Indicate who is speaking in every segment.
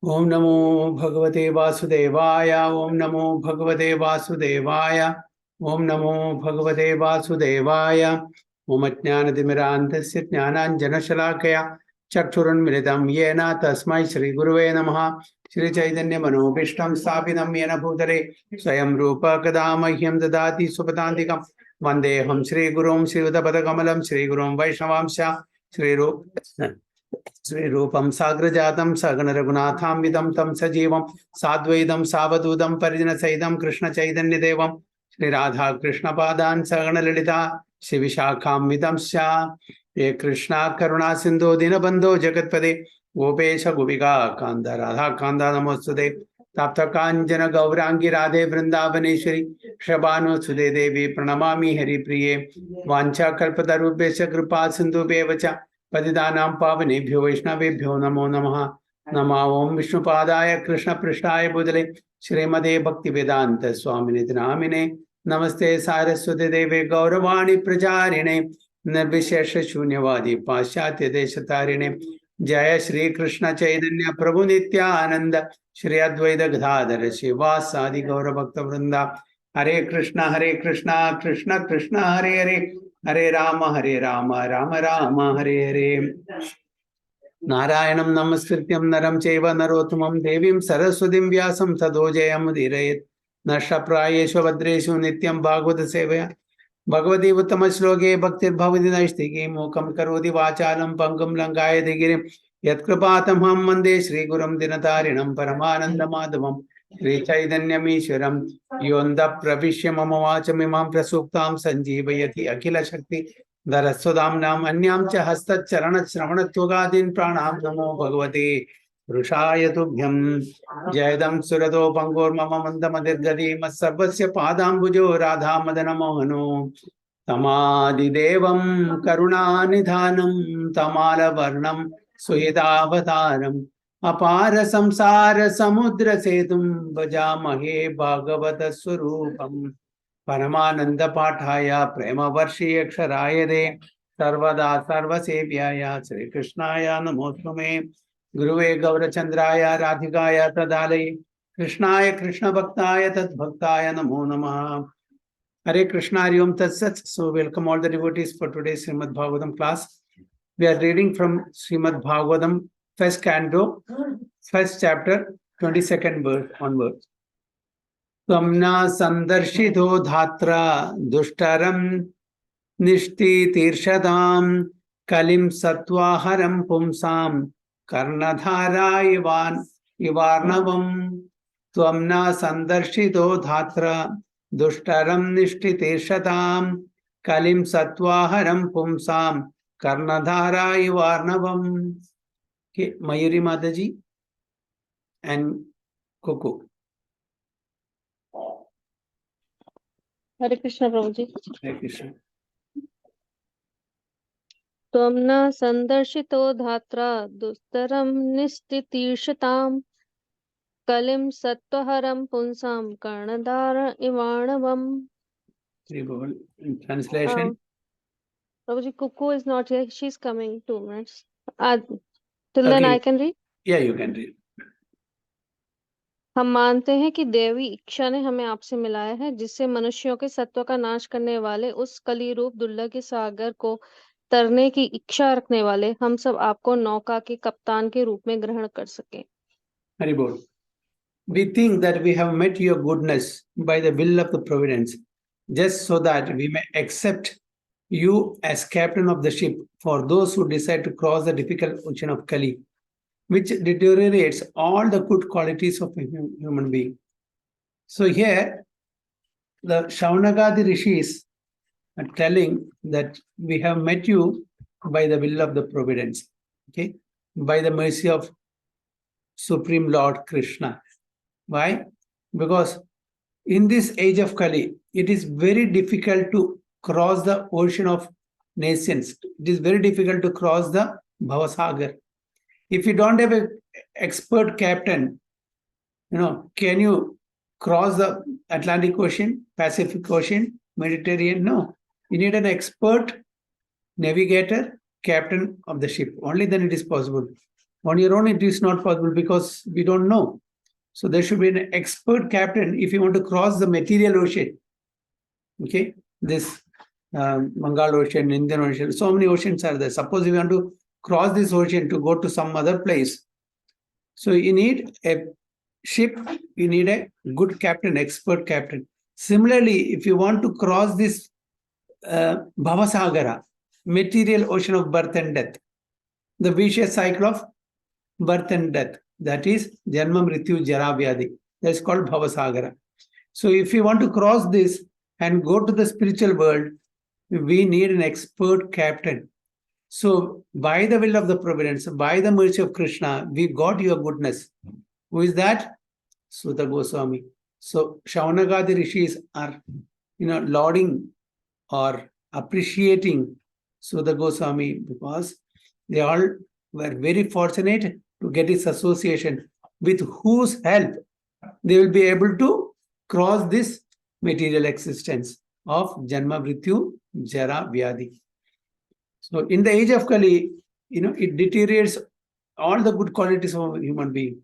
Speaker 1: ओम नमो भगवते वासुदेवाय। ओम नमो भगवते वासुदेवाय। ओम नमो भगवते वासुदेवाय। ओम अज्ञानतिमिरान्धस्य ज्ञानाञ्जनशलाकया चक्षुरुन्मिलितं येन तस्मै श्रीगुरुवे नमः। श्रीचैतन्यमनोभीष्टं स्थापितं येन भूतले स्वयं रूप कदा मह्यं ददाति सुपदान्तिकं वन्देऽहं श्रीगुरुं श्रीयुतपदकमलं श्रीगुरुं वैष्णवांश्च श्रीरूपं साग्रजातं सगण रघुनाथान्वितं तं सजीवं साद्वैतं सावधूतं परिजनसहितं कृष्णचैतन्यदेवं श्रीराधा कृष्णपादान् सगण ललिता शिविशाखान्वितं ये कृष्णा करुणा सिन्धो दीनबन्धो जगत्पदे गोपेश गोपिका कान्त राधा कान्त नमोस्तुते तप्त काञ्चन गौरांगी राधे वृंदावनेश्वरी शबानुसुते देवी प्रणमामि हरिप्रिये वाञ्छाकल्पतरुभ्यश्च कृपा सिन्धुभ्येव च पतितानां पावनेभ्यो वैष्णवेभ्यो नमो नमः। नमः ओं विष्णुपादाय कृष्णपृष्ठाय भूतले श्रीमते भक्तिवेदांत स्वामिने नामिने नमस्ते सारस्वती देवे गौरवाणी प्रचारिणे निर्विशेष शून्यवादी पाश्चात्य देशतारिणे जय श्री कृष्ण चैतन्य प्रभु नित्यानंद श्री अद्वैत गदाधर शिवासादि गौर भक्त वृंदा हरे कृष्णा कृष्ण कृष्ण हरे हरे हरे राम राम राम हरे हरे। नारायणं नमस्कृत्यं नरं चैव नरोत्तमं देवीं सरस्वतीं व्यासं ततो जयमुदीरयेत्। नष्टप्रायेषु भद्रेषु नित्यं भागवत सेवया भगवती उत्तम श्लोके भक्तिर्भवति नैष्टिकी मूकं करोति वाचालं पंगुं लंघायते गिरिं यत्कृपातमहं वन्दे श्रीगुरुं दिनतारिणं परमानन्दमाधवं श्रीचैतन्यमीश्वरं योऽन्तः प्रविश्य मम वाचमिमां प्रसूक्तां सञ्जीवयति अखिलशक्ति धरस्वदाम्नाम् अन्यां च हस्तचरणश्रवणत्वगादीन् प्राणां नमो भगवते वृषाय तुभ्यं। जयदं सुरतो पंगोर्मम मन्दमतिर्गति मत्सर्वस्य पादाम्बुजो राधा मदन मोहनो तमादिदेवं करुणानिधानं तमालवर्णं सुहृदावतारम् अपार संसार समुद्र सेतुं भजामहे भागवत स्वरूपम्। परमानंद पाठाय प्रेम वर्षीयक्षराय दे सर्वदा सर्वसेव्याय श्रीकृष्णाय नमोस्तुमे। गुरुवे गौरचंद्राय राधिकाय तदालये कृष्णाय कृष्ण भक्ताय तद्भक्ताय नमो नमः। हरे कृष्णा हरि ओम तत्सत्। So welcome all the devotees for today's Srimad Bhagavatam class. We are reading from Srimad Bhagavatam, first canto, first chapter, 22nd verse onwards. त्वम्ना संदर्शितो धात्रा दुष्टरं निष्टितीर्षदां कलिं सत्त्वाहरं पुंसां कर्णधारा इवार्णवम्। त्वम्ना संदर्शितो धात्रा दुष्टरं निष्टितीर्षदां कलिं सत्त्वाहरं पुंसां कर्णधारा इवार्णवम्। Mayuri माताजी and Coco.
Speaker 2: हरे कृष्ण प्रभु जी।
Speaker 1: हरे कृष्ण।
Speaker 2: त्वं न संदर्शितो धात्रा दुस्तरं निस्तितीर्षताम् कलिं सत्त्वहरं पुंसां कर्णधार इवाणवम्।
Speaker 1: In translation,
Speaker 2: Prabhu ji, Kuku is not here. She's coming 2 minutes. Till then I can read.
Speaker 1: Yeah, you can read.
Speaker 2: हम मानते हैं कि देवी इच्छा ने हमें आपसे मिलाया है, जिससे मनुष्यों के सत्व का नाश करने वाले उस कली रूप दुर्लभ के सागर को तरने की इच्छा रखने वाले हम सब आपको नौका के कप्तान के रूप में ग्रहण कर सके।
Speaker 1: हरि बोल। We think that we have met your goodness by the will of the providence, just so that we may accept you as captain of the ship for those who decide to cross the difficult ocean of Kali, which deteriorates all the good qualities of a human being. So here, the Shaunagadi rishis are telling that we have met you by the will of the providence, okay, by the mercy of Supreme Lord Krishna. Why? Because in this age of Kali, it is very difficult to cross the ocean of nations. It is very difficult to cross the Bhavasagar. If you don't have an expert captain, can you cross the Atlantic Ocean, Pacific Ocean, Mediterranean? No. You need an expert navigator, captain of the ship. Only then it is possible. On your own, it is not possible because we don't know. So there should be an expert captain if you want to cross the material ocean. Okay, this Bengal Ocean, Indian Ocean, so many oceans are there. Suppose you want to cross this ocean to go to some other place. So you need a ship, you need a good captain, expert captain. Similarly, if you want to cross this Bhavasagara, material ocean of birth and death, the vicious cycle of birth and death, that is Janma Mrityu Jara Vyadi, that's called Bhavasagara. So if you want to cross this and go to the spiritual world, we need an expert captain. So by the will of the providence, by the mercy of Krishna, we got your goodness. Who is that? Siddha Goswami. So Shaunagadi rishis are, lauding or appreciating Siddha Goswami because they all were very fortunate to get his association, with whose help they will be able to cross this material existence of Janma Mrityu Jara Vyadi. So in the age of Kali, it deteriorates all the good qualities of a human being,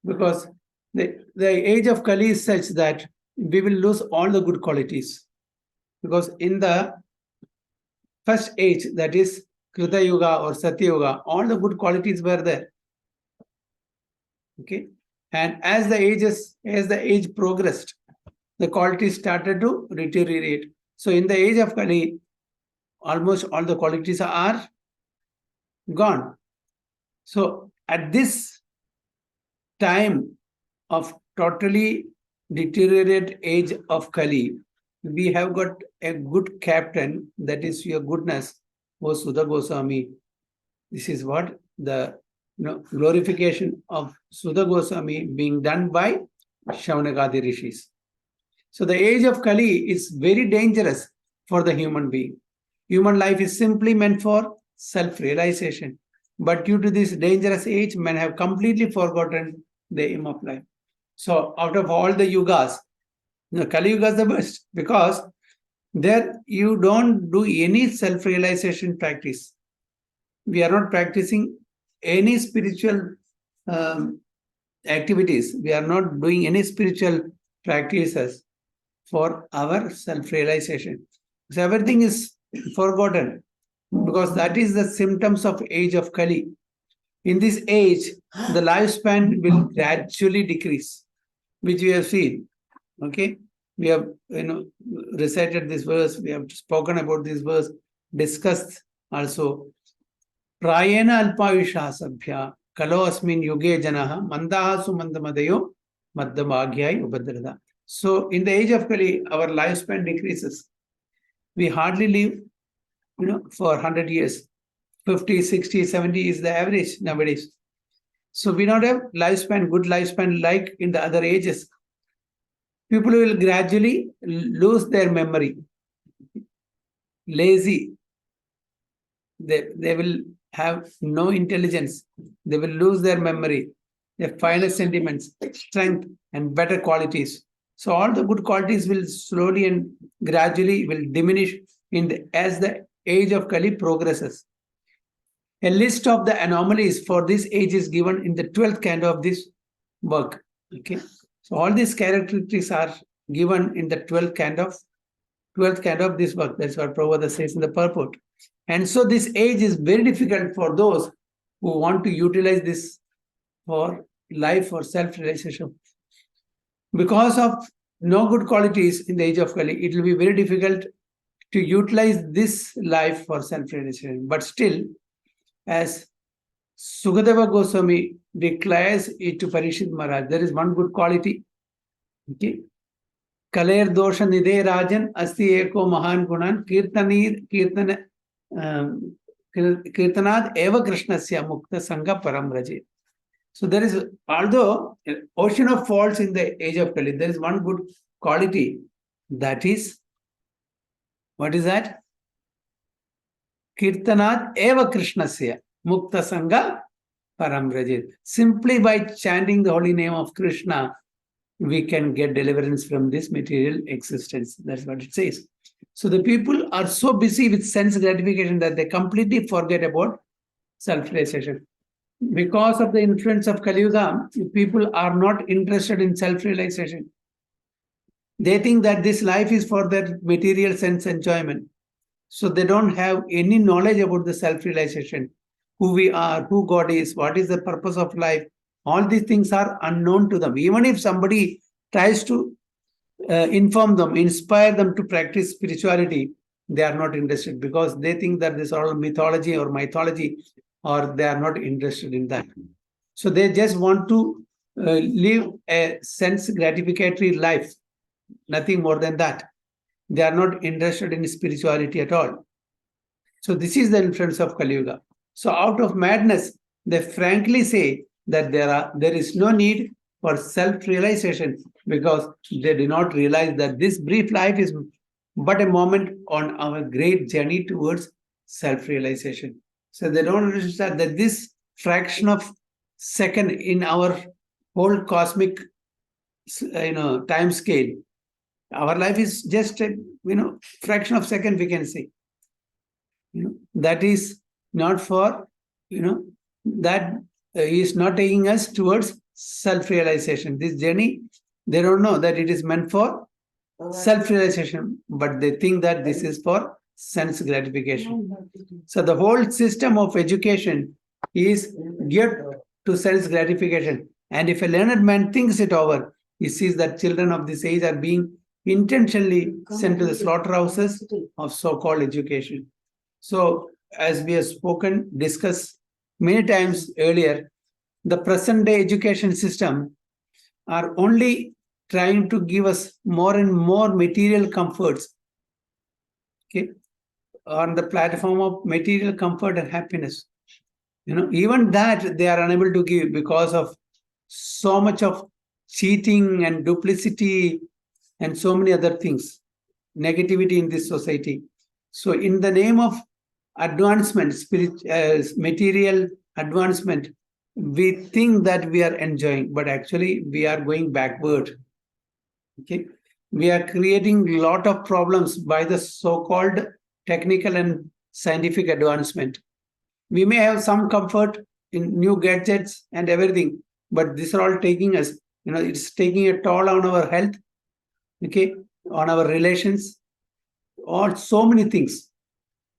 Speaker 1: because the age of Kali is such that we will lose all the good qualities. Because in the first age, that is Krita Yuga or Satya Yuga, all the good qualities were there. Okay, and as the age progressed, the qualities started to deteriorate. So in the age of Kali, almost all the qualities are gone. So at this time of totally deteriorated age of Kali, we have got a good captain, that is your goodness, O Siddha Goswami. This is what the glorification of Siddha Goswami being done by Shaunagadi rishis. So the age of Kali is very dangerous for the human being. Human life is simply meant for self-realization. But due to this dangerous age, men have completely forgotten the aim of life. So out of all the yugas, Kali Yuga is the best, because there you don't do any self-realization practice. We are not practicing any spiritual activities. We are not doing any spiritual practices for our self-realization. So everything is forgotten, because that is the symptoms of age of Kali. In this age, the lifespan will gradually decrease, which we have seen. Okay, we have recited this verse, we have spoken about this verse, discussed also. Prayena alpayusha sabhya kalo asmin yuge janaha mandaha sumandamadayo maddamagyai ubadrada. So in the age of Kali, our lifespan decreases. We hardly live for 100 years. 50, 60, 70 is the average nowadays. So we don't have lifespan, good lifespan like in the other ages. People will gradually lose their memory. Lazy. They will have no intelligence. They will lose their memory, their finer sentiments, strength, and better qualities. So all the good qualities will slowly and gradually will diminish as the age of Kali progresses. A list of the anomalies for this age is given in the 12th canto of this work. Okay, so all these characteristics are given in the 12th canto of this work. That's what Prabhupada says in the purport. And so this age is very difficult for those who want to utilize this for life or self-realization. Because of no good qualities in the age of Kali, it will be very difficult to utilize this life for self-realization. But still, as Sukadeva Goswami declares it to Parishit Maharaj, there is one good quality. Okay. Kaler dosha nide rajan asti eko mahan gunan kirtanad eva krishnasya mukta sangha param raje. So there is, although an ocean of faults in the age of Kali, there is one good quality. That is, what is that? Kirtanat eva krishnasya mukta sangha param raje. Simply by chanting the holy name of Krishna, we can get deliverance from this material existence. That's what it says. So the people are so busy with sense gratification that they completely forget about self-realization. Because of the influence of Kali Yuga, people are not interested in self-realization. They think that this life is for their material sense enjoyment. So they don't have any knowledge about the self-realization, who we are, who God is, what is the purpose of life. All these things are unknown to them. Even if somebody tries to inform them, inspire them to practice spirituality, they are not interested because they think that this is all mythology or mythology, or they are not interested in that. So they just want to live a sense gratificatory life, nothing more than that. They are not interested in spirituality at all. So this is the influence of Kali Yuga. So out of madness, they frankly say that there is no need for self-realization because they do not realize that this brief life is but a moment on our great journey towards self-realization. So they don't understand that this fraction of second in our whole cosmic time scale, our life is just a fraction of second, we can say. That is not for that is not taking us towards self-realization. This journey, they don't know that it is meant for self-realization, but they think that this is for sense gratification. So the whole system of education is geared to sense gratification. And if a learned man thinks it over, he sees that children of this age are being intentionally sent to the slaughterhouses of so-called education. So, as we have discussed many times earlier, the present day education system are only trying to give us more and more material comforts, okay, on the platform of material comfort and happiness. Even that they are unable to give because of so much of cheating and duplicity and so many other things, negativity in this society. So, in the name of advancement, material advancement, we think that we are enjoying, but actually we are going backward. Okay, we are creating a lot of problems by the so-called technical and scientific advancement. We may have some comfort in new gadgets and everything, but these are all taking us, it's taking a toll on our health, okay, on our relations, on so many things.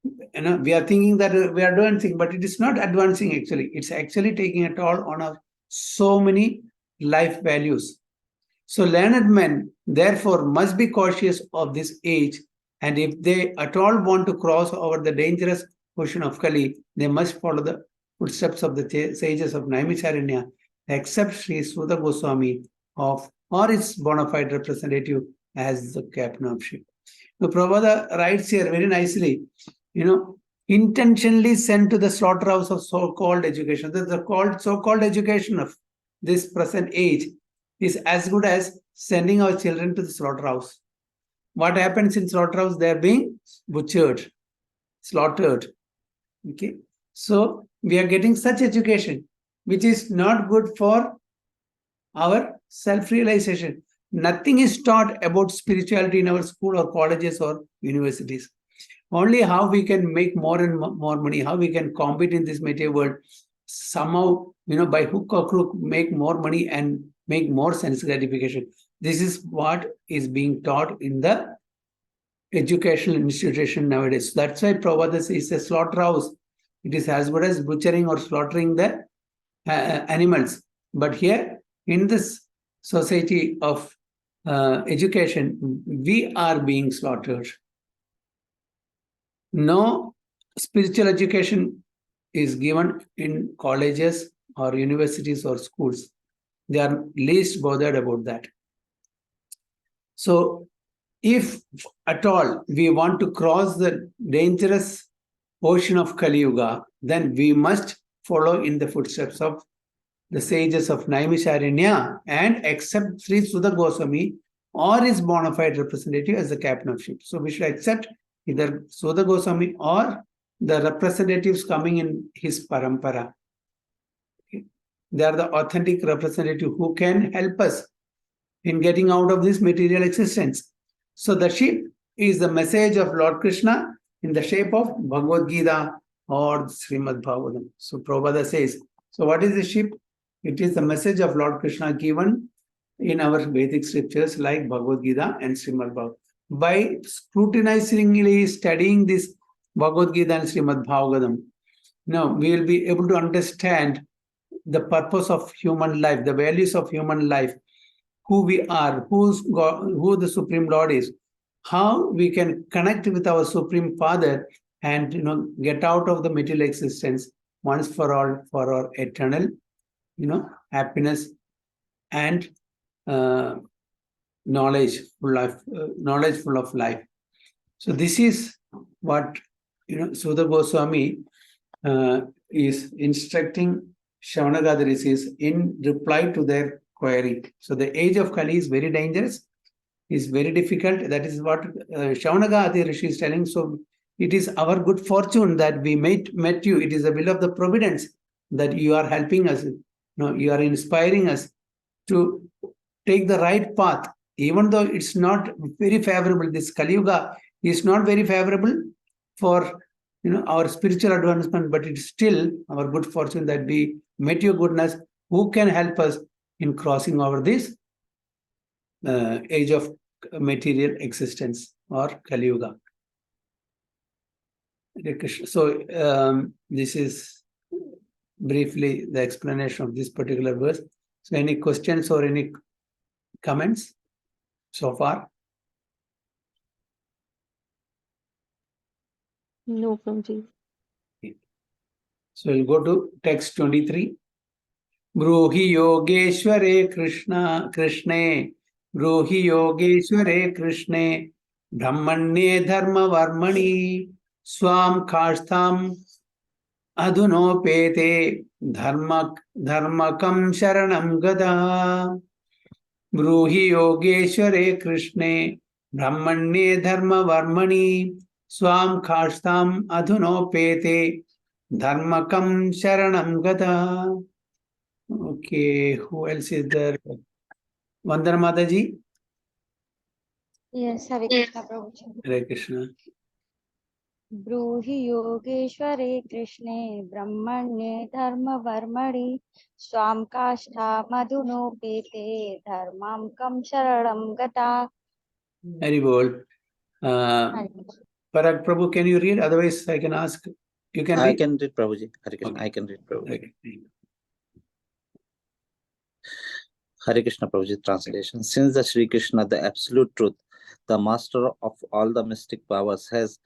Speaker 1: We are thinking that we are doing things, but it is not advancing actually. It's actually taking a toll on our so many life values. So learned men, therefore, must be cautious of this age. And if they at all want to cross over the dangerous ocean of Kali, they must follow the footsteps of the sages of Naimisharanya, except Sri Siddha Goswami or its bona fide representative as the captain of ship. So Prabhupada writes here very nicely, intentionally sent to the slaughterhouse of so-called education. The so-called education of this present age is as good as sending our children to the slaughterhouse. What happens in slaughterhouse? They are being butchered, slaughtered. Okay, so we are getting such education, which is not good for our self-realization. Nothing is taught about spirituality in our school or colleges or universities. Only how we can make more and more money, how we can compete in this material world, somehow, by hook or crook, make more money and make more sense gratification. This is what is being taught in the educational institution nowadays. That's why Prabhupada says a slaughterhouse. It is as good as butchering or slaughtering the animals. But here, in this society of education, we are being slaughtered. No spiritual education is given in colleges or universities or schools. They are least bothered about that. So, if at all we want to cross the dangerous ocean of Kali Yuga, then we must follow in the footsteps of the sages of Naimisharanya and accept Sri Siddha Goswami or his bona fide representative as the captain of ship. So we should accept either Siddha Goswami or the representatives coming in his parampara. Okay. They are the authentic representative who can help us in getting out of this material existence. So the ship is the message of Lord Krishna in the shape of Bhagavad Gita or Srimad Bhagavatam. So Prabhupada says, So what is the ship? It is the message of Lord Krishna given in our Vedic scriptures like Bhagavad Gita and Srimad Bhagavatam. By scrutinizingly studying this Bhagavad Gita and Srimad Bhagavatam, now we will be able to understand the purpose of human life, the values of human life, who we are, who's God, who the Supreme Lord is, how we can connect with our Supreme Father and get out of the material existence once for all for our eternal happiness and knowledge full of life. So this is what Siddha Goswami is instructing Shavanagada rishis in reply to their query. So the age of Kali is very dangerous, is very difficult. That is what Shavanagada Rishi is telling. So it is our good fortune that we met you. It is the will of the providence that you are helping us. You are inspiring us to take the right path, even though it's not very favorable. This Kali Yuga is not very favorable for our spiritual advancement, but it's still our good fortune that we met your goodness, who can help us in crossing over this age of material existence or Kali Yuga. So this is briefly the explanation of this particular verse. So any questions or any comments so far?
Speaker 2: No, Prabhuji.
Speaker 1: So we'll go to text 23. Bruhi Yogeshware Krishne, Bruhi Yogeshware Krishne, Brahmanye Dharma Varmani, Swam Kashtam Adhunopete, Dharmakam Sharanam Gada. Bruhi Yogeshware Krishne, Brahmanye Dharma Varmani, Swam Kashtam Adhunopete, Dharmakam Sharanam Gada. Okay, who else is there? Vandana Mataji?
Speaker 3: Yes, Hare Krishna Prabhuji.
Speaker 1: Hare Krishna.
Speaker 3: ब्रूहि योगेश्वरे कृष्णे ब्रह्मण्ये धर्मवर्मणि स्वां काष्ठा मधुनोपेते धर्मां कं शरणं गता.
Speaker 1: Very well. Parag Prabhu, can you read? Otherwise, I can ask. You can read?
Speaker 4: I can read, Prabhuji. Hare Krishna.
Speaker 1: Okay.
Speaker 4: I can read, Prabhuji.
Speaker 1: Okay.
Speaker 4: Hare Krishna, Prabhuji. Translation. Since the Sri Krishna, the absolute truth, the master of all the mystic powers, has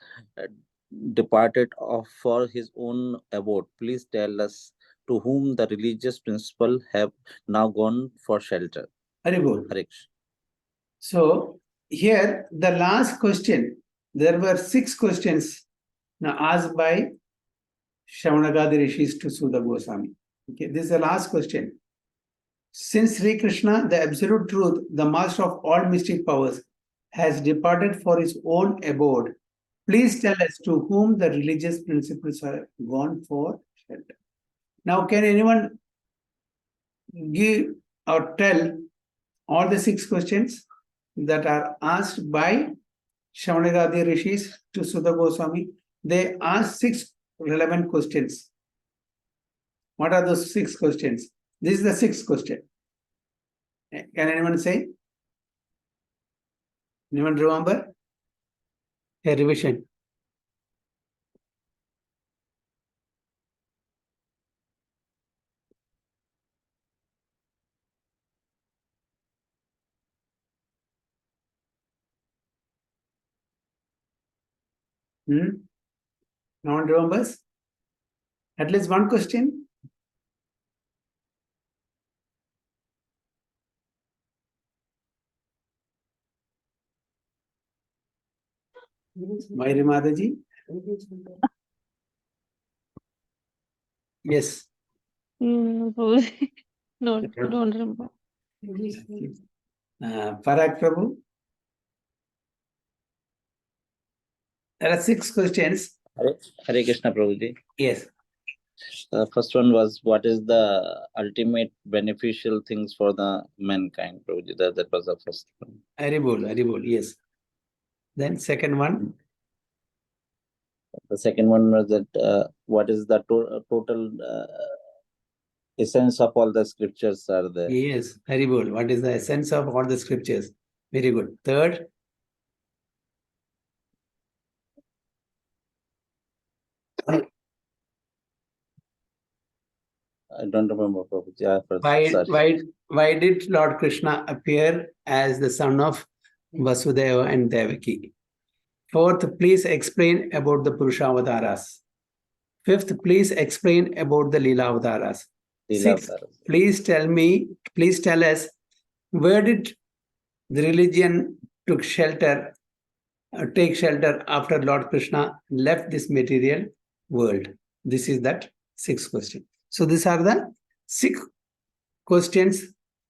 Speaker 4: departed for his own abode, please tell us to whom the religious principle have now gone for shelter.
Speaker 1: Very good.
Speaker 4: Hare Krishna.
Speaker 1: So, here, the last question, there were 6 questions now asked by Shavanagadi Rishis to Siddha Goswami. Okay, this is the last question. Since Sri Krishna, the absolute truth, the master of all mystic powers, has departed for his own abode, please tell us to whom the religious principles are gone for shelter. Now, can anyone give or tell all the 6 questions that are asked by Shavanagadi Rishis to Siddha Goswami? They asked 6 relevant questions. What are those 6 questions? This is the 6th question. Can anyone say? Anyone remember? A revision. No one remembers? At least one question? Mayuri Mataji? Yes.
Speaker 2: No, Prabhuji. No, don't remember.
Speaker 1: Parag Prabhu? There are 6 questions.
Speaker 4: Hare Krishna, Prabhuji.
Speaker 1: Yes.
Speaker 4: First one was, what is the ultimate beneficial things for the mankind, Prabhuji? That was the first one.
Speaker 1: Haribol, yes. Then second one.
Speaker 4: The second one was that what is the total Essence of all the scriptures are there.
Speaker 1: Yes, very good. What is the essence of all the scriptures? Very good. Third,
Speaker 4: I don't remember, Prabhuji. Sorry.
Speaker 1: why did Lord Krishna appear as the son of Vasudeva and Devaki? Fourth, please explain about the Purusha avataras. Fifth, please explain about the Leela avataras. Sixth, please tell us, where did the religion take shelter after Lord Krishna left this material world? This is that sixth question. So these are the 6 questions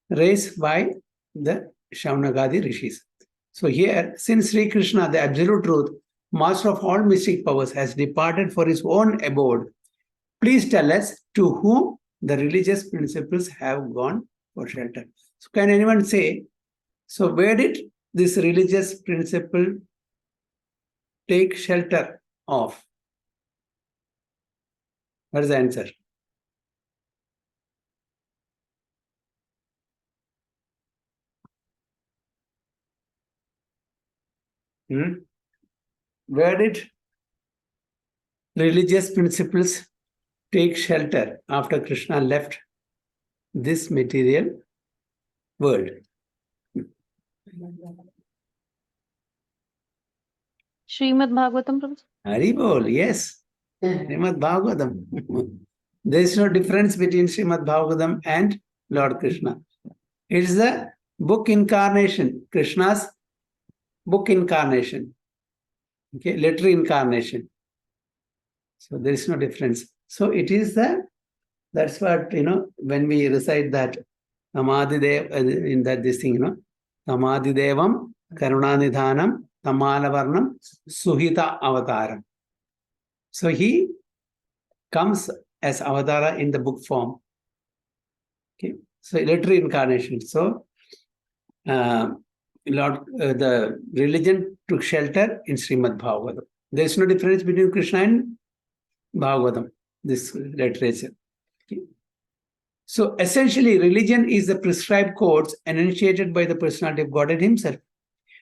Speaker 1: raised by the Shaunagadi rishis. So here, since Sri Krishna, the absolute truth, master of all mystic powers, has departed for his own abode, please tell us to whom the religious principles have gone for shelter. So can anyone say, so where did this religious principle take shelter of? What is the answer? Where did religious principles take shelter after Krishna left this material world?
Speaker 2: Srimad Bhagavatam, Prabhuji.
Speaker 1: Haribol, yes. Srimad Bhagavatam. There is no difference between Srimad Bhagavatam and Lord Krishna. It is the book incarnation, Krishna's book incarnation. Okay, letter incarnation. So there is no difference. So it is that's what, when we recite that Tamadidev, in that this thing, Tamadidevam, Karunanidhanam, Tamalavarnam, Suhita Avataram. So he comes as Avatara in the book form. Okay, so letter incarnation. So the religion took shelter in Srimad Bhagavatam. There is no difference between Krishna and Bhagavatam, this literature. Okay. So essentially, religion is the prescribed codes enunciated by the personality of Godhead himself.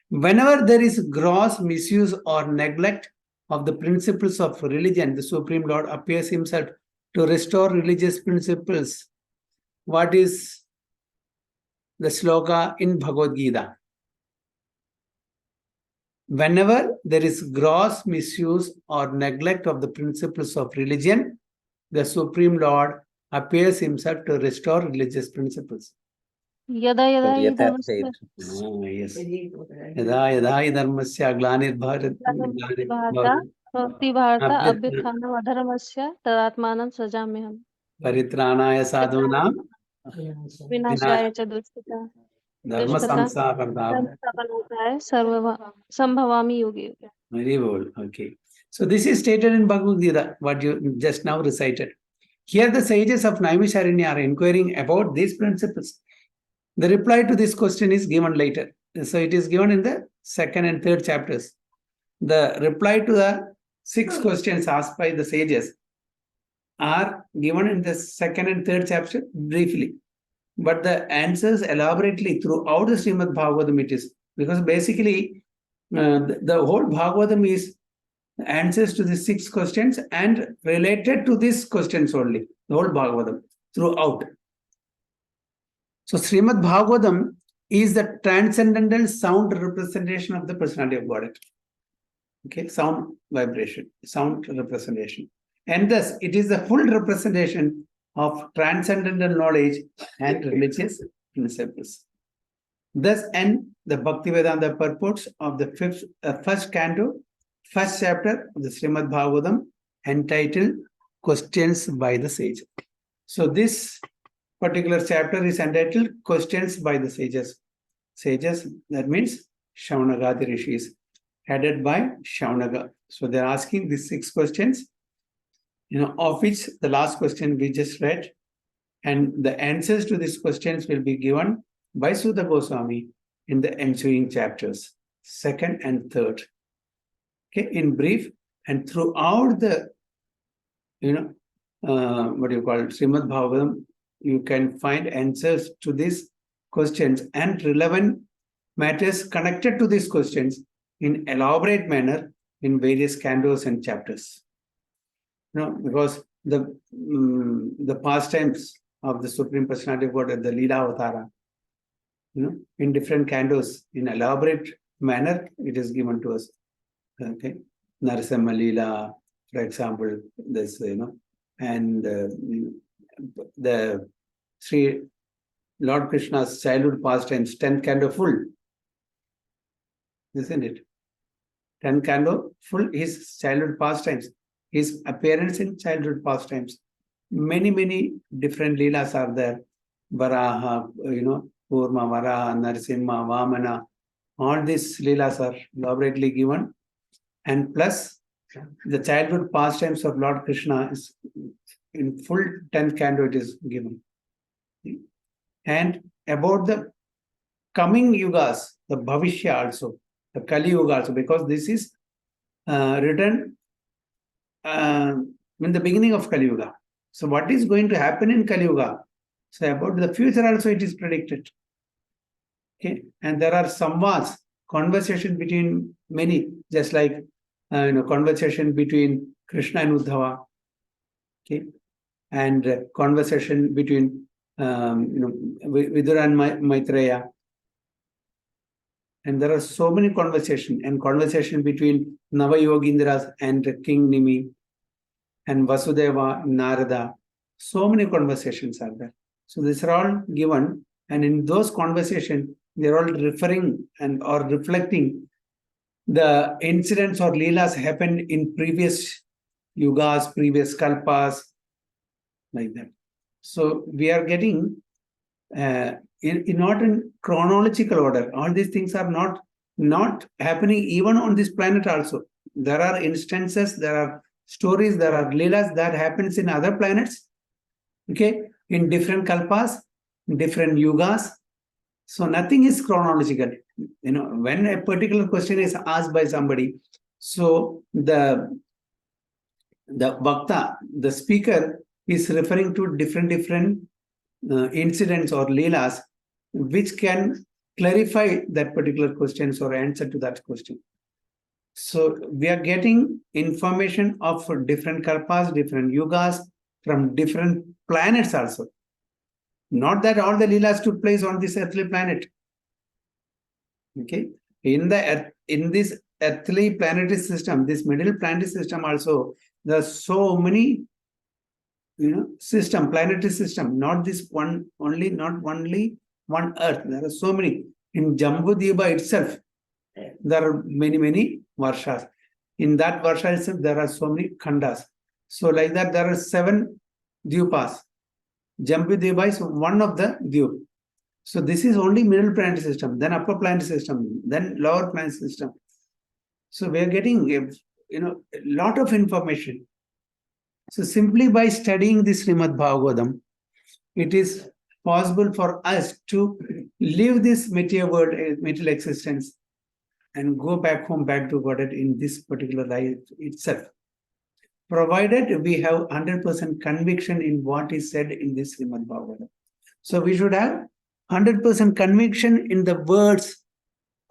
Speaker 1: Whenever there is gross misuse or neglect of the principles of religion, the Supreme Lord appears himself to restore religious principles. What is the sloka in Bhagavad Gita? Whenever there is gross misuse or neglect of the principles of religion, the Supreme Lord appears himself to restore religious principles.
Speaker 2: Yada yada hi
Speaker 4: Yathartha.
Speaker 1: Yes. Yada yada hi dharmasya glanirбхарata
Speaker 2: bhakti bharata abhyutthana adharmasya tadatmanam sajamyaham.
Speaker 1: Paritranaya sadhunam
Speaker 2: विनाशाय च दुष्कृता
Speaker 1: dharma samsakartam.
Speaker 2: संभवामि Yogi.
Speaker 1: Very well. Okay. So this is stated in Bhagavad Gita, what you just now recited. Here the sages of Naimisharanya are inquiring about these principles. The reply to this question is given later. So it is given in the 2nd and 3rd chapters. The reply to the 6 questions asked by the sages are given in the 2nd and 3rd chapter briefly. But the answers elaborately throughout the Srimad Bhagavatam it is. Because basically the whole Bhagavatam is answers to the 6 questions and related to these questions only. The whole Bhagavatam throughout. So Srimad Bhagavatam is the transcendental sound representation of the personality of Godhead. Okay, sound vibration, sound representation. And thus it is the full representation of transcendental knowledge and religious principles. Thus end the Bhaktivedanta purports of the 1st canto, 1st chapter of the Srimad Bhagavatam, entitled Questions by the Sage. So this particular chapter is entitled Questions by the Sages. Sages, that means Shaunagadi rishis, headed by Shaunaga. So they're asking these 6 questions, of which the last question we just read, and the answers to these questions will be given by Siddha Goswami in the ensuing chapters, 2nd and 3rd. Okay, in brief, and throughout the, Srimad Bhagavatam, you can find answers to these questions and relevant matters connected to these questions in elaborate manner in various cantos and chapters. Because the pastimes of the Supreme Personality of Godhead, the Leela Avatara, in different cantos, in elaborate manner, it is given to us. Okay, Narasimha Leela, for example, this, and the Sri Lord Krishna's childhood pastimes, 10 canto full, isn't it? 10 canto full, his childhood pastimes, his appearance in childhood pastimes. Many different leelas are there. Varaha, Purma, Varaha, Narasimha, Vamana. All these leelas are elaborately given. And plus, the childhood pastimes of Lord Krishna is in full 10th canto it is given. And about the coming yugas, the Bhavishya also, the Kali Yuga also, because this is written in the beginning of Kali Yuga. So what is going to happen in Kali Yuga? So about the future also it is predicted. Okay, and there are samvads, conversation between many, just like conversation between Krishna and Uddhava. Okay, and conversation between Vidura and Maitreya. And there are so many conversations, and conversation between Nava Yogindras and King Nimi and Vasudeva, Narada. So many conversations are there. So these are all given, and in those conversations, they're all referring and or reflecting the incidents or leelas happened in previous yugas, previous kalpas, like that. So we are getting not in chronological order. All these things are not happening even on this planet also. There are instances, there are stories, there are leelas that happens in other planets, okay, in different kalpas, different yugas. So nothing is chronological. When a particular question is asked by somebody, so the Bhakta, the speaker, is referring to different incidents or leelas which can clarify that particular questions or answer to that question. So we are getting information of different kalpas, different yugas from different planets also. Not that all the leelas took place on this earthly planet. Okay, in this earthly planetary system, this middle planetary system also, there are so many planetary system, not this one only, not only one earth. There are so many. In Jambudvipa itself, there are many varshas. In that varsha itself, there are so many khandas. So like that, there are 7 dvipas. Jambudvipa is one of the dvip. So this is only middle planetary system, then upper planetary system, then lower planetary system. So we are getting a lot of information. So simply by studying this Srimad Bhagavatam, it is possible for us to leave this material world, material existence, and go back home, back to Godhead in this particular life itself. Provided we have 100% conviction in what is said in this Srimad Bhagavatam. So we should have 100% conviction in the words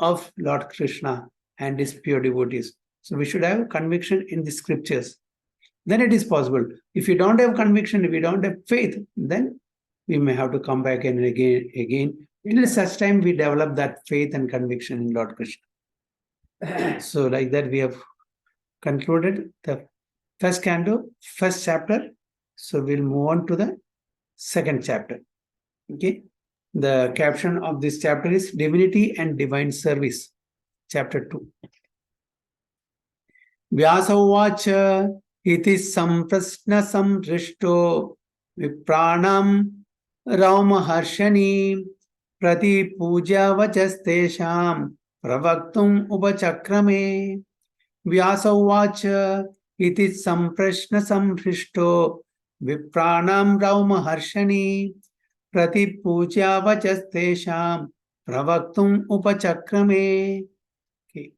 Speaker 1: of Lord Krishna and his pure devotees. So we should have conviction in the scriptures. Then it is possible. If you don't have conviction, if you don't have faith, then we may have to come back and again. Until such time we develop that faith and conviction in Lord Krishna. So like that we have concluded the first canto, first chapter. So we'll move on to the second chapter. Okay. The caption of this chapter is Divinity and Divine Service, chapter 2. Vyasa uvacha iti samprasna samrishto vipranam raumaharshani prati puja vachastesham pravaktum upachakrame. Vyasa uvacha iti samprasna samrishto vipranam raumaharshani prati puja vachastesham pravaktum upachakrame. Okay.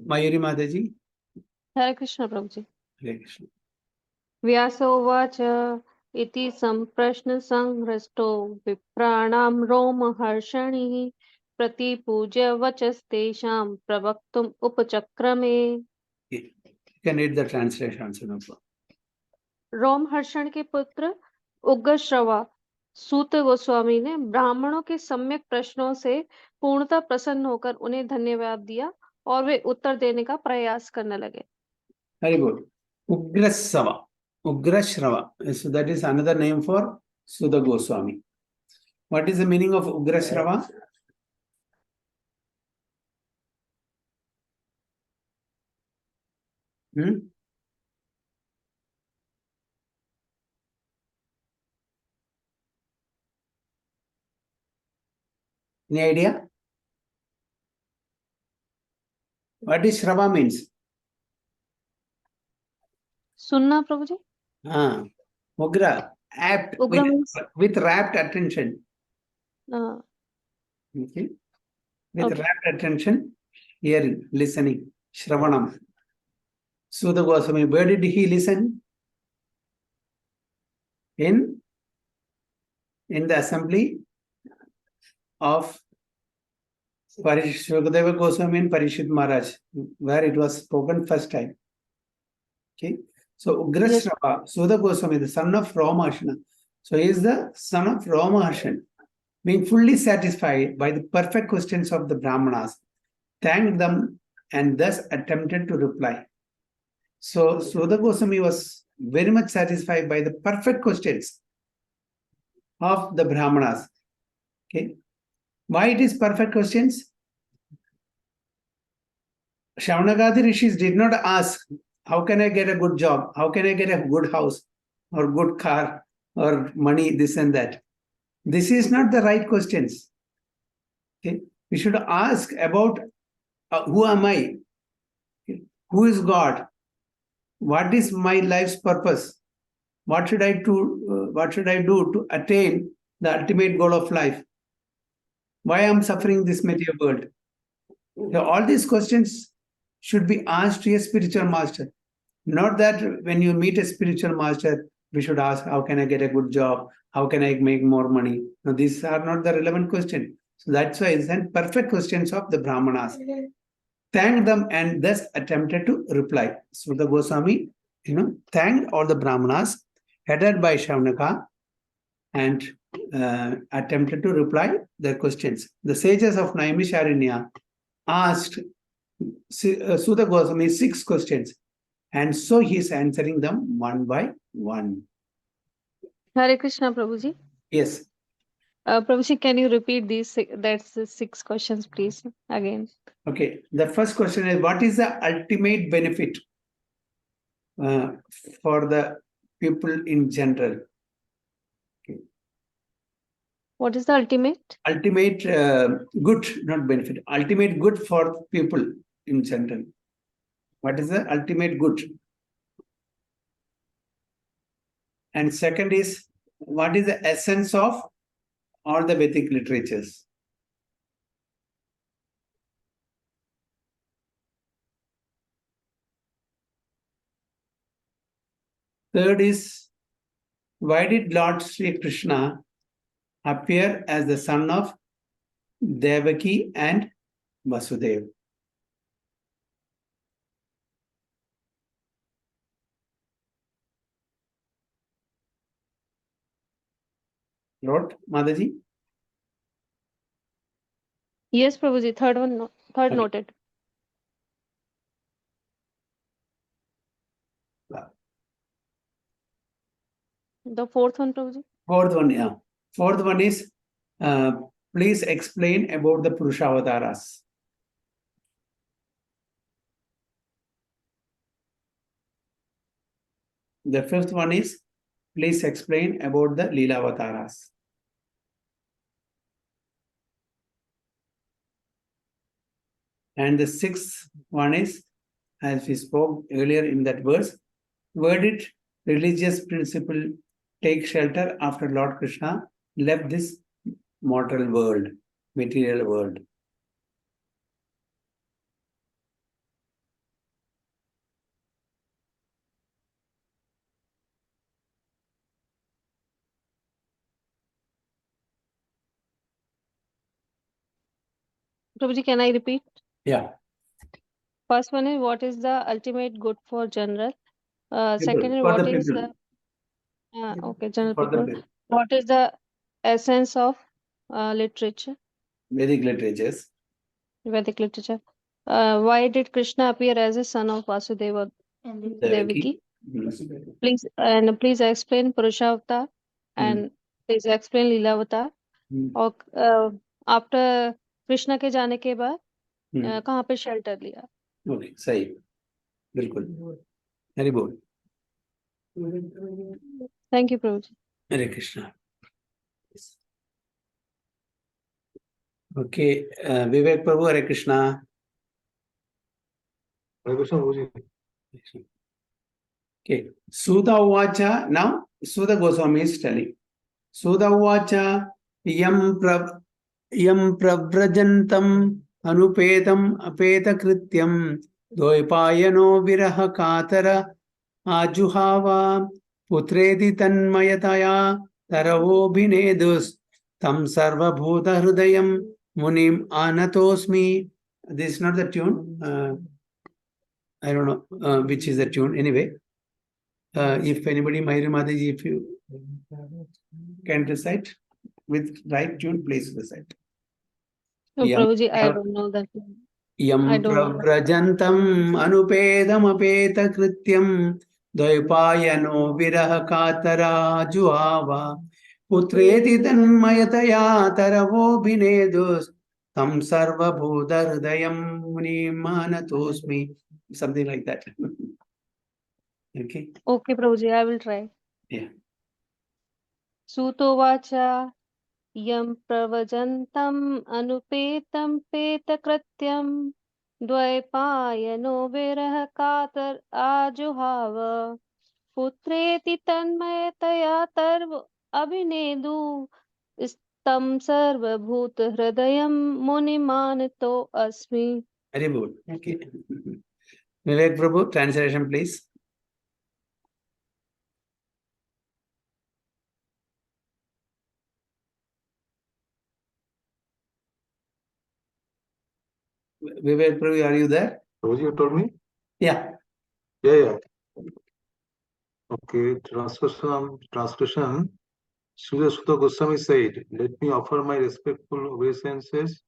Speaker 1: Mayuri Mataji.
Speaker 2: Hare Krishna Prabhuji.
Speaker 1: Hare Krishna.
Speaker 2: Vyasa uvacha इति संप्रश्न संहृष्टो विप्राणां रोमहर्षणिः प्रतिपूज्य वचस्तेषां प्रवक्तुम् उपचक्रमे।
Speaker 1: You can read the translation also. No problem.
Speaker 2: Romaharshana के पुत्र उग्रश्रवा सूत गोस्वामी ने ब्राह्मणों के सम्यक प्रश्नों से पूर्णतः प्रसन्न होकर उन्हें धन्यवाद दिया और वे उत्तर देने का प्रयास करने लगे।
Speaker 1: Very good. Ugrasava. Ugrashrava. So that is another name for Sudha Goswami. What is the meaning of Ugrashrava? Any idea? What is Shrava means?
Speaker 2: सुनना प्रभु जी।
Speaker 1: Ugra, apt,
Speaker 2: उग्र means
Speaker 1: with rapt attention. Okay. With
Speaker 2: Okay.
Speaker 1: rapt attention, hearing, listening, Shravanam. Sudha Goswami, where did he listen? In the assembly of Shukadeva Goswami and Parishit Maharaj, where it was spoken first time. Okay. So Ugrashrava, Sudha Goswami, the son of Ramaharsana. So he is the son of Ramaharshan, being fully satisfied by the perfect questions of the Brahmanas, thanked them and thus attempted to reply. So Sudha Goswami was very much satisfied by the perfect questions of the Brahmanas. Okay. Why it is perfect questions? Shaunagadi rishis did not ask, how can I get a good job? How can I get a good house or good car or money, this and that? This is not the right questions. Okay. We should ask about who am I? Okay. Who is God? What is my life's purpose? What should I do? What should I do to attain the ultimate goal of life? Why am I suffering this material world? So all these questions should be asked to a spiritual master. Not that when you meet a spiritual master, we should ask, how can I get a good job? How can I make more money? No, these are not the relevant questions. So that's why it's perfect questions of the Brahmanas. Thanked them and thus attempted to reply. So the Goswami, thanked all the Brahmanas, headed by Shaunaka, and attempted to reply their questions. The sages of Naimisharanya asked Sudha Goswami 6 questions, and so he is answering them one by one.
Speaker 2: Hare Krishna Prabhu ji.
Speaker 1: Yes.
Speaker 2: Prabhu ji, can you repeat that's the 6 questions please again?
Speaker 1: Okay. The first question is, what is the ultimate benefit for the people in general? Okay.
Speaker 2: What is the ultimate?
Speaker 1: Ultimate good, not benefit. Ultimate good for people in general. What is the ultimate good? And second is, what is the essence of all the Vedic literatures? Third is, why did Lord Sri Krishna appear as the son of Devaki and Vasudeva? Wrote Madaji?
Speaker 2: Yes, Prabhu ji. Third
Speaker 1: Okay.
Speaker 2: noted. The fourth one, Prabhu ji.
Speaker 1: Fourth one, yeah. Fourth one is, please explain about the Purushavasaras. The fifth one is, please explain about the Leelavataras. And the sixth one is, as we spoke earlier in that verse, where did religious principle take shelter after Lord Krishna left this mortal world, material world?
Speaker 2: Prabhuji, can I repeat?
Speaker 1: Yeah.
Speaker 2: First one is what is the ultimate good for general?
Speaker 1: People,
Speaker 2: Second is
Speaker 1: for the
Speaker 2: what is
Speaker 1: people.
Speaker 2: the okay, general
Speaker 1: For the
Speaker 2: people.
Speaker 1: people.
Speaker 2: What is the essence of literature,
Speaker 1: Vedic literatures.
Speaker 2: Vedic literature? Why did Krishna appear as a son of Vasudeva Devaki? Please explain Purusharavatar and please explain Leelavatar. और after Krishna के जाने के बाद कहाँ पे shelter लिया?
Speaker 1: Okay, सही, बिल्कुल, हरि बोल।
Speaker 2: Thank you Prabhu ji.
Speaker 1: Hare Krishna. Okay, Vivek Prabhu, Hare Krishna.
Speaker 5: Hare Krishna Prabhu ji.
Speaker 1: Okay, Sudha Uvacha, now Sudha Goswami is telling. Sudha Uvacha yam pravrajantam anupetam apeta krityam dvaipayano viraha katara ajuhava putredi tanmayataya taravo bhinedus tam sarva bhuta hrudayam munim anatosmi. This is not the tune. I don't know which is the tune. Anyway, if anybody, Mayuri Mataji, if you can recite with right tune, please recite.
Speaker 2: Prabhu ji, I don't know that.
Speaker 1: Yam
Speaker 2: I don't know.
Speaker 1: pravrajantam anupedam apeta krityam dvaipayano viraha katara juhava putreti tanmayataya taravo bhinedus tam sarva bhuta hridayam munimanatosmi. Something like that. Okay.
Speaker 2: Okay, Prabhu ji, I will try.
Speaker 1: Yeah.
Speaker 2: सूतोवाच यं प्रवजन्तम् अनुपेतं पेतकृत्यं द्वैपायनो विरह कातर आजुहाव पुत्रेति तन्मयतया तर्व अभिनेदु तं सर्वभूत हृदयं मुनिमानतो अस्मि.
Speaker 1: Very good. Okay. Vivek Prabhu, translation please. Vivek Prabhu, are you there?
Speaker 5: Prabhu ji, you told me?
Speaker 1: Yeah.
Speaker 5: Yeah. Okay, translation. Srila Sutta Goswami said, "Let me offer my respectful obeisances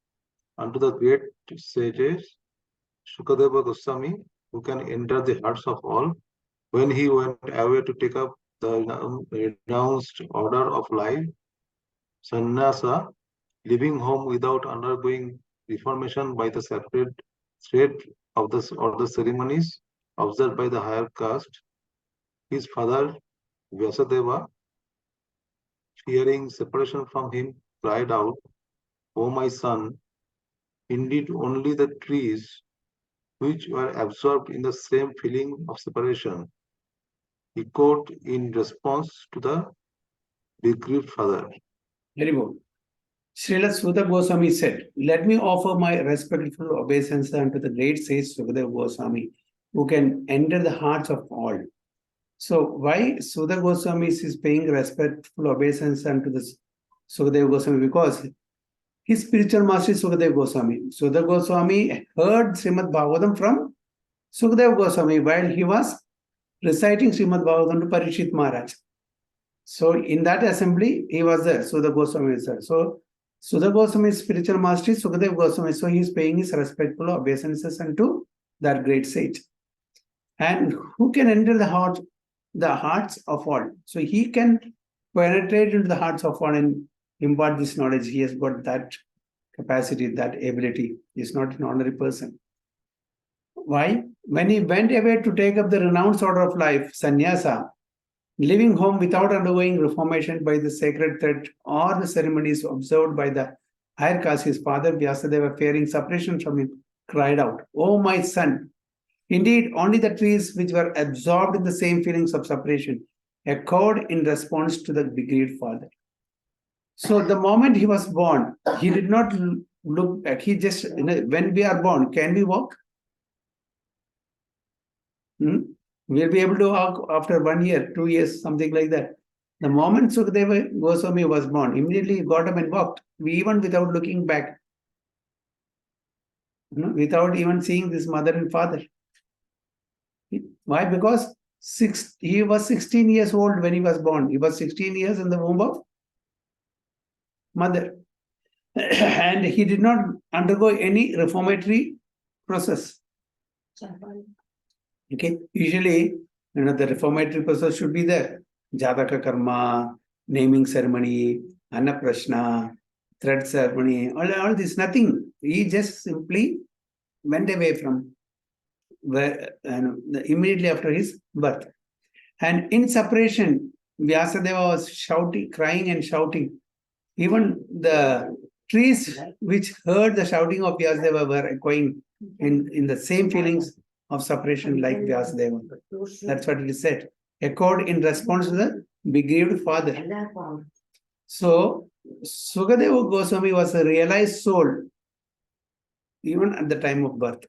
Speaker 5: unto the great sages, Shukadeva Goswami, who can enter the hearts of all. When he went away to take up the renounced order of life, sannyasa, leaving home without undergoing reformation by the sacred thread of the ceremonies observed by the higher caste, his father Vyasadeva, fearing separation from him, cried out, 'O my son, indeed only the trees which were absorbed in the same feeling of separation echoed in response to the bereaved father.'"
Speaker 1: Very good. Srila Sudha Goswami said, "Let me offer my respectful obeisance unto the great sage Sukadeva Goswami, who can enter the hearts of all." So, why Sudha Goswami is paying respectful obeisance unto the Sukadeva Goswami? Because his spiritual master is Sukadeva Goswami. Sudha Goswami heard Srimad Bhagavatam from Sukadeva Goswami while he was reciting Srimad Bhagavatam to Parikshit Maharaj. So, in that assembly, he was there. Sudha Goswami is there. So, Sudha Goswami's spiritual master is Sukadeva Goswami. So, he is paying his respectful obeisances unto that great sage. And who can enter the hearts of all? So, he can penetrate into the hearts of all and impart this knowledge. He has got that capacity, that ability. He is not an ordinary person. Why? When he went away to take up the renounced order of life, sannyasa, leaving home without undergoing reformation by the sacred thread or the ceremonies observed by the higher caste, his father Vyasadeva, fearing separation from him, cried out, "O my son, indeed only the trees which were absorbed in the same feelings of separation echoed in response to the bereaved father." So the moment he was born, he did not look back. He just, when we are born, can we walk? We'll be able to walk after 1 year, 2 years, something like that. The moment Sukadeva Goswami was born, immediately he got up and walked, even without looking back. without even seeing this mother and father. Why? Because he was 16 years old when he was born. He was 16 years in the womb of mother. And he did not undergo any reformatory process. Okay, usually, the reformatory process should be there. Jataka karma, naming ceremony, annaprashna, thread ceremony, all this, nothing. He just simply went away from where, immediately after his birth. And in separation, Vyasadeva was shouting, crying and shouting. Even the trees which heard the shouting of Vyasadeva were echoing in the same feelings of separation like Vyasadeva. That's what it is said. Echoed in response to the bereaved father. So, Sukadeva Goswami was a realized soul even at the time of birth.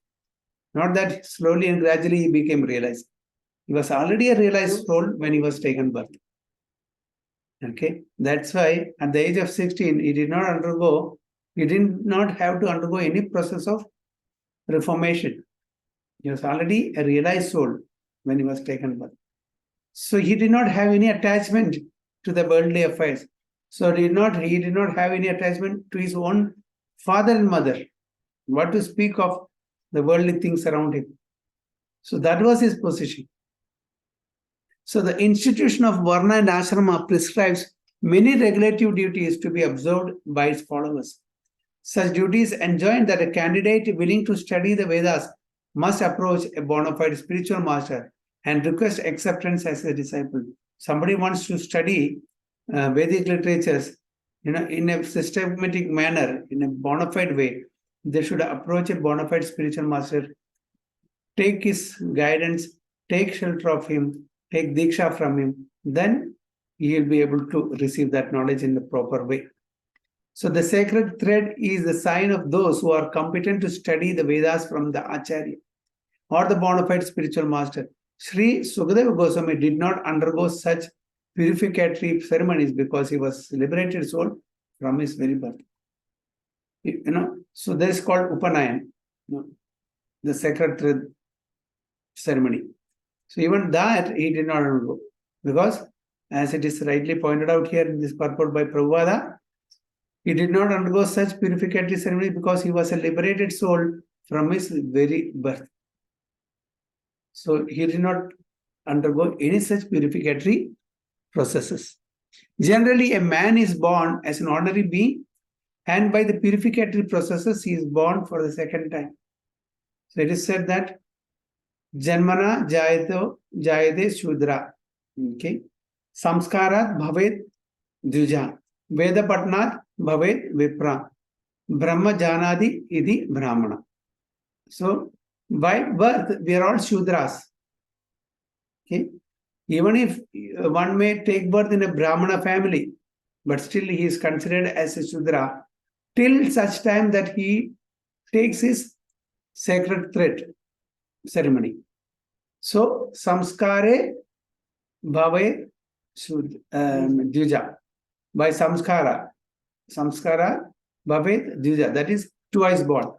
Speaker 1: Not that slowly and gradually he became realized. He was already a realized soul when he was taken birth. Okay, that's why at the age of 16, he did not have to undergo any process of reformation. He was already a realized soul when he was taken birth. So he did not have any attachment to the worldly affairs. So he did not have any attachment to his own father and mother. What to speak of the worldly things around him. So that was his position. So the institution of Varna and Ashrama prescribes many regulative duties to be observed by its followers. Such duties enjoin that a candidate willing to study the Vedas must approach a bona fide spiritual master and request acceptance as a disciple. Somebody wants to study Vedic literatures, in a systematic manner, in a bona fide way, they should approach a bona fide spiritual master, take his guidance, take shelter of him, take diksha from him, then he will be able to receive that knowledge in the proper way. So the sacred thread is the sign of those who are competent to study the Vedas from the Acharya or the bona fide spiritual master. Sri Sukadeva Goswami did not undergo such purificatory ceremonies because he was liberated soul from his very birth. So this is called Upanayan, the sacred thread ceremony. So even that he did not undergo, because as it is rightly pointed out here in this purport by Prabhupada, he did not undergo such purificatory ceremony because he was a liberated soul from his very birth. So he did not undergo any such purificatory processes. Generally, a man is born as an ordinary being, and by the purificatory processes, he is born for the second time. So it is said that Janmana jayate Shudra. Okay. Samskarat bhavet Dvija. Veda patnat bhavet Vipra. Brahma janadi idi Brahmana. So by birth, we are all Shudras. Okay. Even if one may take birth in a Brahmana family, but still he is considered as a Shudra till such time that he takes his sacred thread ceremony. So, samskare bhave dvija. By samskara bhave dvija. That is twice born.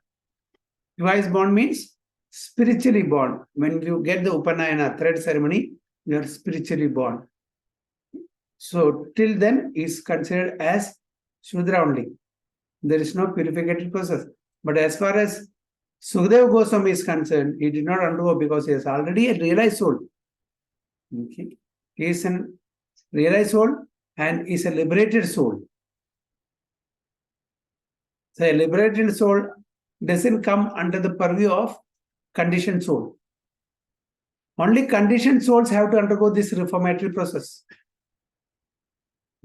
Speaker 1: Twice born means spiritually born. When you get the Upanayana thread ceremony, you are spiritually born. So, till then is considered as Shudra only. There is no purificatory process. But as far as Sukadeva Goswami is concerned, he did not undergo because he is already a realized soul. Okay. He is a realized soul and is a liberated soul. So a liberated soul doesn't come under the purview of conditioned soul. Only conditioned souls have to undergo this reformatory process.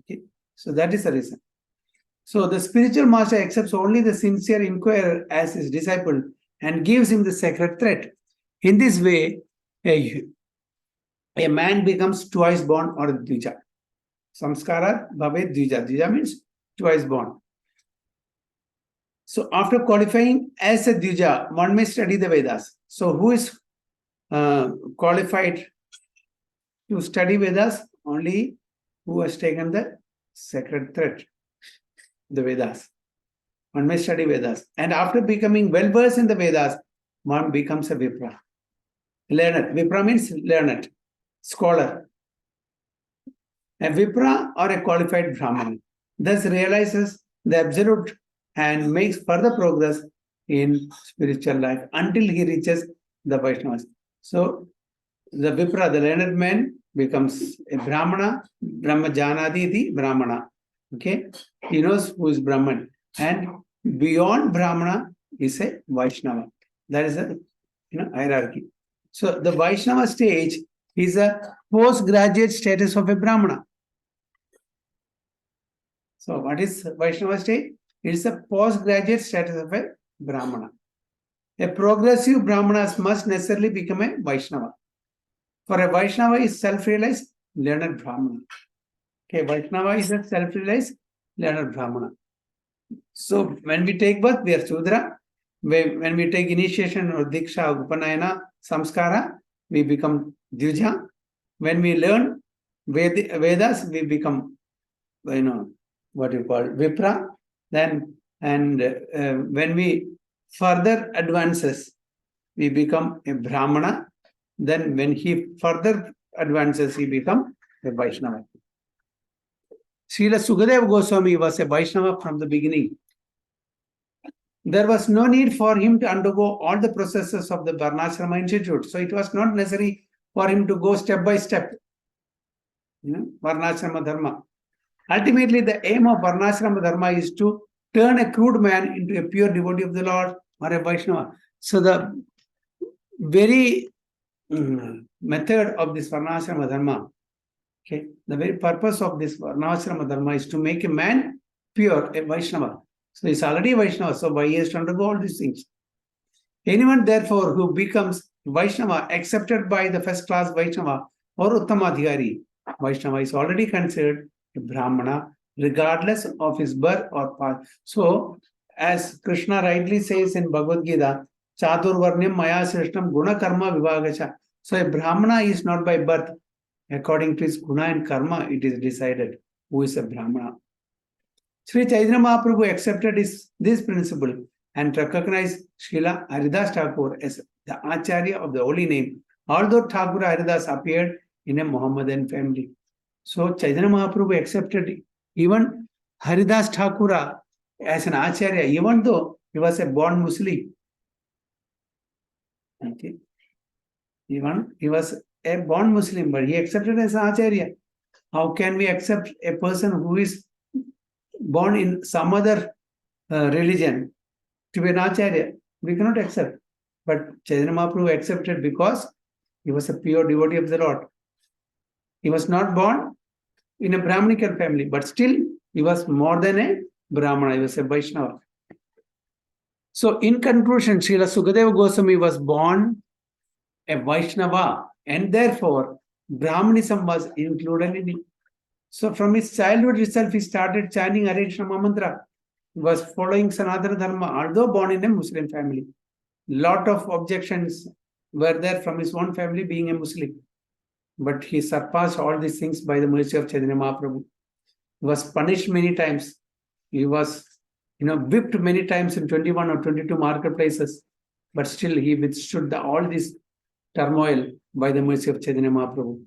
Speaker 1: Okay. So that is the reason. So the spiritual master accepts only the sincere inquirer as his disciple and gives him the sacred thread. In this way, a man becomes twice born or dvija. Samskara bhavet dvija. Dvija means twice born. So after qualifying as a dvija, one may study the Vedas. So who is qualified to study Vedas? Only who has taken the sacred thread, the Vedas. One may study Vedas. And after becoming well versed in the Vedas, one becomes a Vipra. Learned. Vipra means learned, scholar. A Vipra or a qualified Brahman thus realizes the absolute and makes further progress in spiritual life until he reaches the Vaishnavas. So the Vipra, the learned man, becomes a Brahmana, Brahma Janadi iti Brahmana. Okay, he knows who is Brahman, and beyond Brahmana is a Vaishnava. That is a hierarchy. So the Vaishnava stage is a postgraduate status of a Brahmana. So what is Vaishnava stage? It is a postgraduate status of a Brahmana. A progressive Brahmana must necessarily become a Vaishnava. For a Vaishnava is self-realized, learned Brahmana. Okay, Vaishnava is a self-realized, learned Brahmana. So when we take birth, we are Sudra. When we take initiation or Diksha, Upanayana, Samskara, we become Dvija. When we learn Vedas, we become, what you call Vipra. Then, and when we further advances, we become a Brahmana. Then when he further advances, he becomes a Vaishnava. Srila Sukadeva Goswami was a Vaishnava from the beginning. There was no need for him to undergo all the processes of the Varnashrama Institute. So it was not necessary for him to go step by step. Varnashrama Dharma. Ultimately, the aim of Varnashrama Dharma is to turn a crude man into a pure devotee of the Lord or a Vaishnava. So the very method of this Varnashrama Dharma, okay, the very purpose of this Varnashrama Dharma is to make a man pure, a Vaishnava. So he's already Vaishnava, so why he has to undergo all these things? Anyone, therefore, who becomes Vaishnava, accepted by the first class Vaishnava or Uttamadhikari, Vaishnava is already considered a Brahmana, regardless of his birth or past. So, as Krishna rightly says in Bhagavad Gita, Chatur Varnyam Maya Srishtam Guna Karma Vivagacha. So, a Brahmana is not by birth. According to his Guna and Karma, it is decided who is a Brahmana. Sri Chaitanya Mahaprabhu accepted this principle and recognized Srila Haridas Thakur as the Acharya of the holy name, although Thakur Haridas appeared in a Mohammedan family. So Chaitanya Mahaprabhu accepted even Haridas Thakur as an Acharya, even though he was a born Muslim. Okay. Even he was a born Muslim, but he accepted as an Acharya. How can we accept a person who is born in some other religion to be an Acharya? We cannot accept. But Chaitanya Mahaprabhu accepted because he was a pure devotee of the Lord. He was not born in a Brahminical family, but still he was more than a Brahmana, he was a Vaishnava. So in conclusion, Srila Sukadeva Goswami was born a Vaishnava, and therefore Brahmanism was included in it. So from his childhood itself, he started chanting Hare Krishna mantra. He was following Sanatana Dharma, although born in a Muslim family. Lot of objections were there from his own family being a Muslim. But he surpassed all these things by the mercy of Chaitanya Mahaprabhu. He was punished many times. He was, whipped many times in 21 or 22 marketplaces. But still he withstood all this turmoil by the mercy of Chaitanya Mahaprabhu.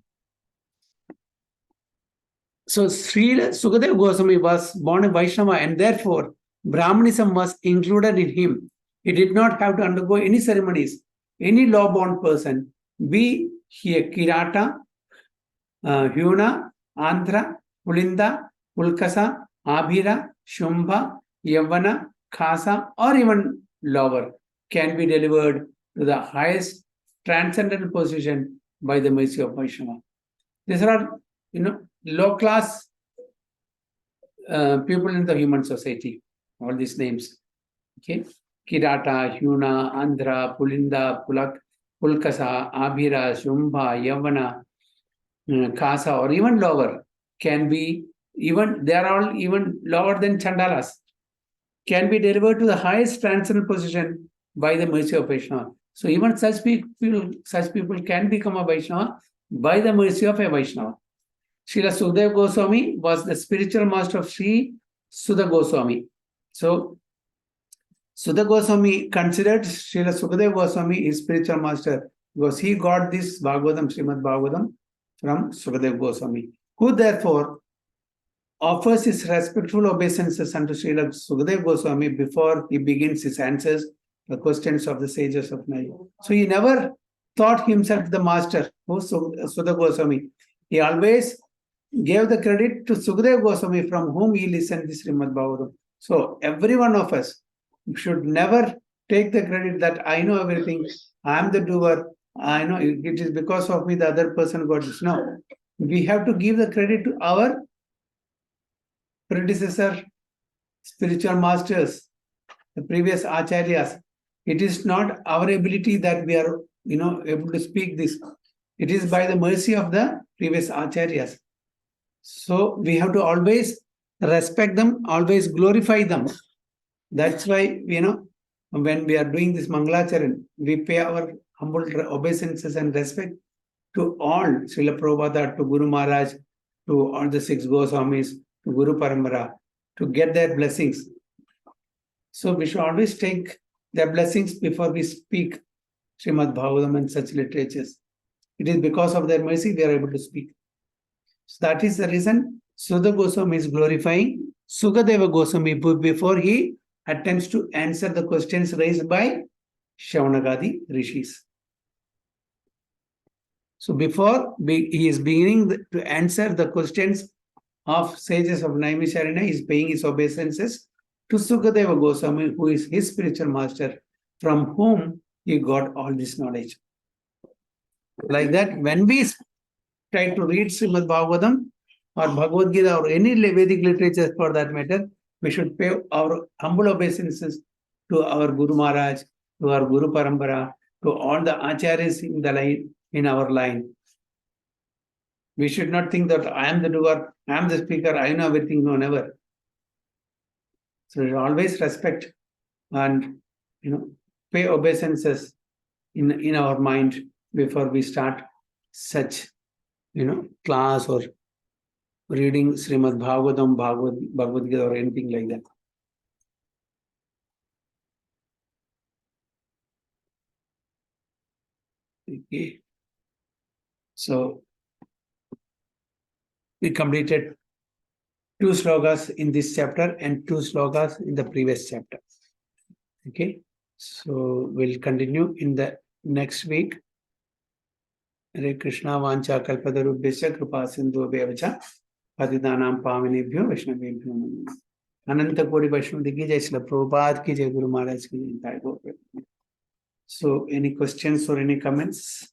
Speaker 1: So Srila Sukadeva Goswami was born a Vaishnava, and therefore Brahmanism was included in him. He did not have to undergo any ceremonies. Any law-bound person, be he a Kirata, Hyuna, Andhra, Pulinda, Pulkasa, Abhira, Shumbha, Yavana, Khasa, or even lower, can be delivered to the highest transcendental position by the mercy of Vaishnava. These are, low-class people in the human society, all these names. Okay, Kirata, Hyuna, Andhra, Pulinda, Pulkasa, Abhira, Shumbha, Yavana, Khasa, or even lower, can be they are all even lower than Chandalas, can be delivered to the highest transcendental position by the mercy of Vaishnava. So even such people can become a Vaishnava by the mercy of a Vaishnava. Srila Sukadeva Goswami was the spiritual master of Sri Siddha Goswami. So Siddha Goswami considered Srila Sukadeva Goswami his spiritual master because he got this Bhagavatam, Srimad Bhagavatam from Sukadeva Goswami, who therefore offers his respectful obeisances unto Srila Sukadeva Goswami before he begins his answers the questions of the sages of Naya. So he never thought himself the master, Sukadeva Goswami. He always gave the credit to Sukadeva Goswami from whom he listened this Srimad Bhagavatam. So every one of us should never take the credit that I know everything, I am the doer, I know it is because of me the other person got this. No, we have to give the credit to our predecessor, spiritual masters, the previous acharyas. It is not our ability that we are, able to speak this. It is by the mercy of the previous acharyas. So we have to always respect them, always glorify them. That's why, when we are doing this Mangalacharan, we pay our humble obeisances and respect to all, Srila Prabhupada, to Guru Maharaj, to all the 6 Goswamis, to Guru Parampara, to get their blessings. So we should always take their blessings before we speak Srimad Bhagavatam and such literatures. It is because of their mercy we are able to speak. So that is the reason Siddha Goswami is glorifying Sukadeva Goswami before he attempts to answer the questions raised by Shaunagadi rishis. So before he is beginning to answer the questions of sages of Naimisharanya, he is paying his obeisances to Sukadeva Goswami, who is his spiritual master, from whom he got all this knowledge. Like that, when we try to read Srimad Bhagavatam or Bhagavad Gita or any Vedic literature for that matter, we should pay our humble obeisances to our Guru Maharaj, to our Guru Parampara, to all the acharyas in the line, in our line. We should not think that I am the doer, I am the speaker, I know everything. No, never. So we always respect and pay obeisances in our mind before we start such class or reading Srimad Bhagavatam, Bhagavad Gita or anything like that. Okay. So we completed 2 slokas in this chapter and 2 slokas in the previous chapter. Okay. So we'll continue in the next week. Hare Krishna Vancha Kalpatarubhyasya Kripa Sindhu Bhavacha Patitanam Pavanebhyo Vaishnavebhyo Namo. Ananta Kodi Vaishnavadi ki jai, Srila Prabhupada ki jai, Guru Maharaj ki jai. So any questions or any comments?